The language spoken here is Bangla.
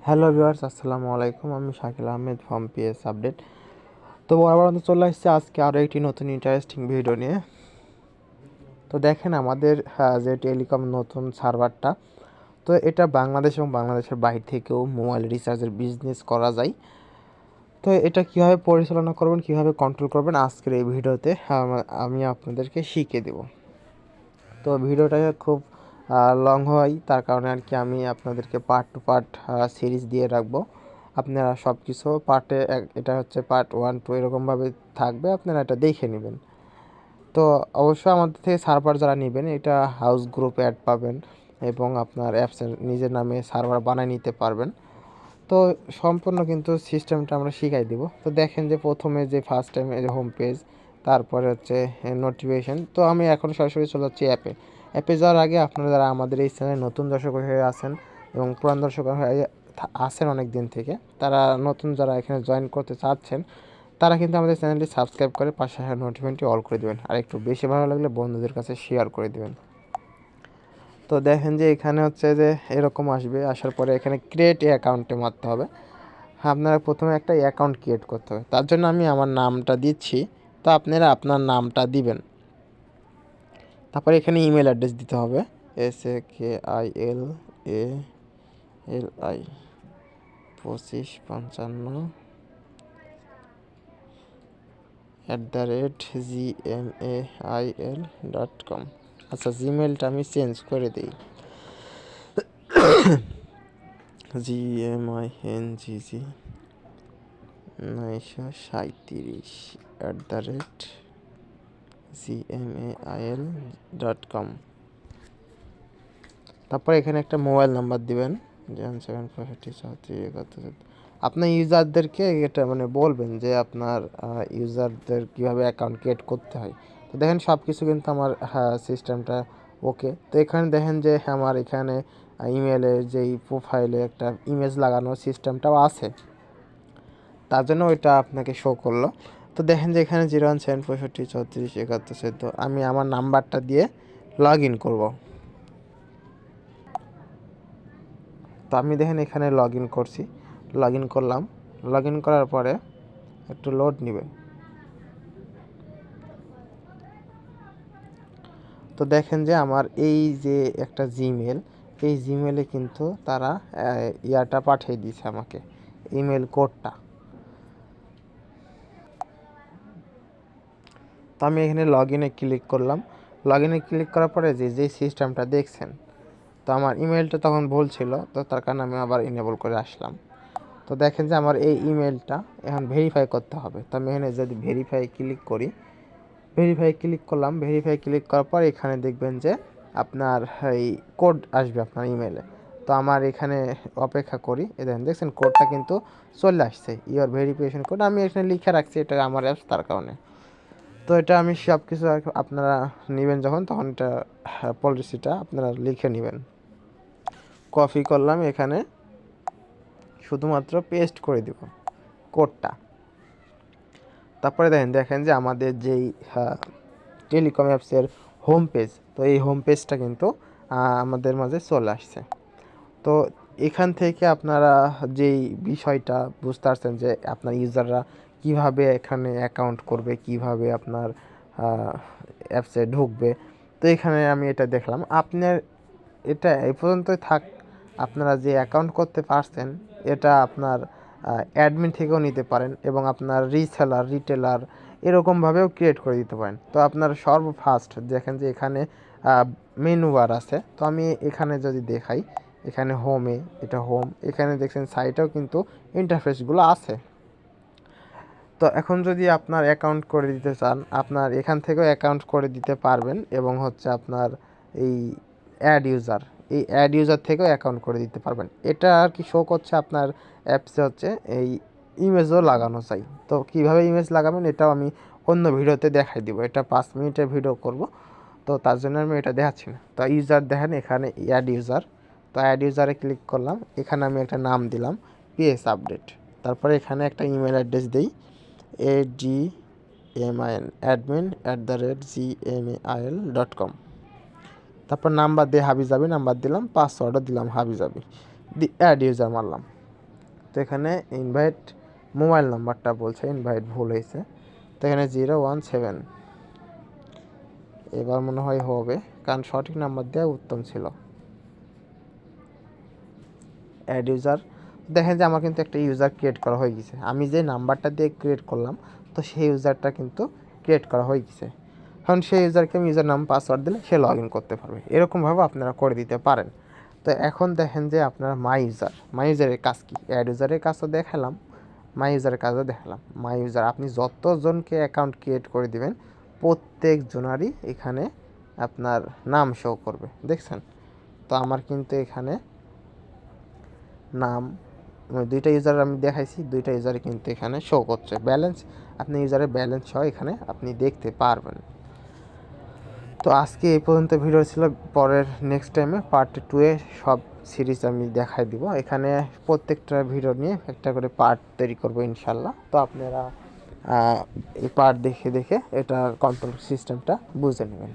হ্যালো ভিউয়ার্স, আসসালামু আলাইকুম। আমি Shakil Ahmed from PS update. তো বরাবর মতো চলে আসছে আজকে আরও একটি নতুন ইন্টারেস্টিং ভিডিও নিয়ে। তো দেখেন আমাদের যে টেলিকম নতুন সার্ভারটা, তো এটা বাংলাদেশ এবং বাংলাদেশের বাইরে থেকেও মোবাইল রিচার্জের বিজনেস করা যায়। তো এটা কীভাবে পরিচালনা করবেন, কীভাবে কন্ট্রোল করবেন, আজকের এই ভিডিওতে আমি আপনাদেরকে শিখিয়ে দেব। তো ভিডিওটা খুব লং হয়, তার কারণে আর কি আমি আপনাদেরকে পার্ট টু পার্ট সিরিজ দিয়ে রাখবো। আপনারা সব কিছু পার্টে, এটা হচ্ছে পার্ট 1, 2 এরকমভাবে থাকবে, আপনারা এটা দেখে নেবেন। তো অবশ্যই আমাদের থেকে সার্ভার যারা নেবেন, এটা হাউস গ্রুপে অ্যাড পাবেন এবং আপনার অ্যাপসের নিজের নামে সার্ভার বানিয়ে নিতে পারবেন। তো সম্পূর্ণ কিন্তু সিস্টেমটা আমরা শিখাই দেব। তো দেখেন যে প্রথমে যে ফার্স্ট টাইম এই যে হোম পেজ, তারপরে হচ্ছে নোটিফিকেশন। তো আমি এখন সরাসরি চলে যাচ্ছি অ্যাপে যাওয়ার আগে আপনারা যারা আমাদের এই চ্যানেলে নতুন দর্শক হয়ে আছেন এবং পুরান দর্শক হয়ে আছেন অনেক দিন থেকে, তারা নতুন যারা এখানে জয়েন করতে চাচ্ছেন, তারা কিন্তু আমাদের চ্যানেলটি সাবস্ক্রাইব করে পাশে নোটিফিকেশনটি অল করে দেবেন, আর একটু বেশি ভালো লাগলে বন্ধুদের কাছে শেয়ার করে দেবেন। তো দেখেন যে এখানে হচ্ছে যে এরকম আসবে, আসার পরে এখানে ক্রিয়েট অ্যাকাউন্টে মারতে হবে। আপনারা প্রথমে একটা অ্যাকাউন্ট ক্রিয়েট করতে হবে, তার জন্য আমি আমার নামটা দিচ্ছি। তো আপনারা আপনার নামটা দিবেন। তারপরে এখানে ইমেল অ্যাড্রেস দিতে হবে, SHAKIL2555@gmail.com। আচ্ছা, জিমেলটা আমি চেঞ্জ করে দিই, gming937@gmail.com। তারপর এখানে একটা মোবাইল নাম্বার দিবেন, 74534 আপনার ইউজারদেরকে এটা বলবেন যে আপনার ইউজারদের কীভাবে অ্যাকাউন্ট ক্রিয়েট করতে হয়। তো দেখেন সব কিছু কিন্তু আমার সিস্টেমটা ওকে। তো এখানে দেখেন যে আমার এখানে ইমেলের যেই প্রোফাইলে একটা ইমেজ লাগানোর সিস্টেমটাও আছে, তার জন্য ওইটা আপনাকে শো করলো। তো দেখেন যে এখানে 0176534 আমি আমার নাম্বারটা দিয়ে লগ ইন করবো। তো আমি দেখেন এখানে লগ ইন করছি, লগ ইন করলাম। লগ ইন করার পরে একটু লোড নেবে। তো দেখেন যে আমার এই যে একটা জিমেল, এই জিমেলে কিন্তু তারা ইয়াটা পাঠিয়ে দিয়েছে আমাকে, ইমেল কোডটা। তো আমি এখানে লগ ইনে ক্লিক করলাম। লগ ইনে ক্লিক করার পরে যে সিস্টেমটা দেখছেন, তো আমার ইমেলটা তখন ভুল ছিল, তো তার কারণে আমি আবার ইনেবল করে আসলাম। তো দেখেন যে আমার এই ইমেলটা এখন ভেরিফাই করতে হবে। তো আমি এখানে যদি ভেরিফাই ক্লিক করি, ভেরিফাই ক্লিক করলাম। ভেরিফাই ক্লিক করার পর এখানে দেখবেন যে আপনার এই কোড আসবে আপনার ইমেলে। তো আমার এখানে অপেক্ষা করি, দেখছেন কোডটা কিন্তু চলে আসছে, ইওর ভেরিফিকেশন কোড। আমি এখানে লিখে রাখছি, এটা আমার অ্যাপস, তার কারণে। তো এটা আমি সব কিছু আপনারা নেবেন যখন, তখন এটা পলিসিটা আপনারা লিখে নেবেন। কপি করলাম, এখানে শুধুমাত্র পেস্ট করে দেব কোডটা। তারপরে দেখেন যে আমাদের যেই টেলিকম অ্যাপসের হোম পেজ, তো এই হোম পেজটা কিন্তু আমাদের মাঝে চলে আসছে। তো এখান থেকে আপনারা যেই বিষয়টা বুঝতে পারছেন যে আপনার ইউজাররা কিভাবে এখানে অ্যাকাউন্ট করবে, কিভাবে আপনার অ্যাপসে ঢুকবে। তো এখানে আমি এটা দেখলাম। আপনার এটা এই পর্যন্তই থাক। আপনারা যে অ্যাকাউন্ট করতে পারছেন, এটা আপনার অ্যাডমিন থেকেও নিতে পারেন এবং আপনার রিসেলার, রিটেলার এরকমভাবেও ক্রিয়েট করে দিতে পারেন। তো আপনার সর্বফার্স্ট দেখেন যে এখানে মেনু বার আছে। তো আমি এখানে যদি দেখাই, এখানে হোমে, এটা হোম, এখানে দেখছেন সাইটেও কিন্তু ইন্টারফেসগুলো আছে। তো এখন যদি আপনার অ্যাকাউন্ট করে দিতে চান, আপনার এখান থেকেও অ্যাকাউন্ট করে দিতে পারবেন এবং হচ্ছে আপনার এই অ্যাড ইউজার, এই অ্যাড ইউজার থেকেও অ্যাকাউন্ট করে দিতে পারবেন। এটা আর কি শো করছে আপনার অ্যাপসে হচ্ছে এই ইমেজও লাগানো চাই। তো কিভাবে ইমেজ লাগাবেন এটাও আমি অন্য ভিডিওতে দেখাই দিব, এটা 5 মিনিটের ভিডিও করব, তো তার জন্য আমি এটা দেখাচ্ছি না। তো ইউজার দেখেন এখানে অ্যাড ইউজার। তো অ্যাড ইউজারে ক্লিক করলাম, এখানে আমি একটা নাম দিলাম পিএস আপডেট। তারপরে এখানে একটা ইমেল অ্যাড্রেস দিই, admin@gmail.com। তারপর নাম্বার দিয়ে হাবিজাবি নাম্বার দিলাম, পাসওয়ার্ডও দিলাম হাবিজাবি, অ্যাড ইউজার মারলাম। এখানে ইনভাইট মোবাইল নাম্বারটা বলছে ইনভাইট ভুল হয়েছে, তো এখানে 017, এবার মনে হয় হবে, কারণ সঠিক নাম্বার দেওয়া উত্তম ছিল। অ্যাড ইউজার, দেখেন যে আমার কিন্তু একটা ইউজার ক্রিয়েট করা হয়ে গেছে, আমি যে নাম্বারটা দিয়ে ক্রিয়েট করলাম তো সেই ইউজারটা কিন্তু ক্রিয়েট করা হয়ে গেছে। এখন সেই ইউজারকে আমি ইউজার নাম পাসওয়ার্ড দিলে সে লগ ইন করতে পারবে, এরকমভাবে আপনারা করে দিতে পারেন। তো এখন দেখেন যে আপনারা মাই ইউজারের কাজ কি, অ্যাড ইউজারের কাজও দেখালাম, মাই ইউজারের কাজও দেখালাম। মাই ইউজার আপনি যতজনকে অ্যাকাউন্ট ক্রিয়েট করে দিবেন প্রত্যেকজনারই এখানে আপনার নাম শো করবে, দেখছেন? তো আমার কিন্তু এখানে নাম, দুইটা ইউজার আমি দেখাইছি, দুইটা ইউজারে কিন্তু এখানে শো করছে। ব্যালেন্স, আপনি ইউজারের ব্যালেন্স সহ এখানে আপনি দেখতে পারবেন। তো আজকে এই পর্যন্ত ভিডিও ছিল, পরের নেক্সট টাইমে পার্ট 2 এ সব সিরিজ আমি দেখাই দিব। এখানে প্রত্যেকটা ভিডিও নিয়ে একটা করে পার্ট তৈরি করবো ইনশাল্লাহ। তো আপনারা এই পার্ট দেখে দেখে এটা কন্ট্রোল সিস্টেমটা বুঝে নেবেন।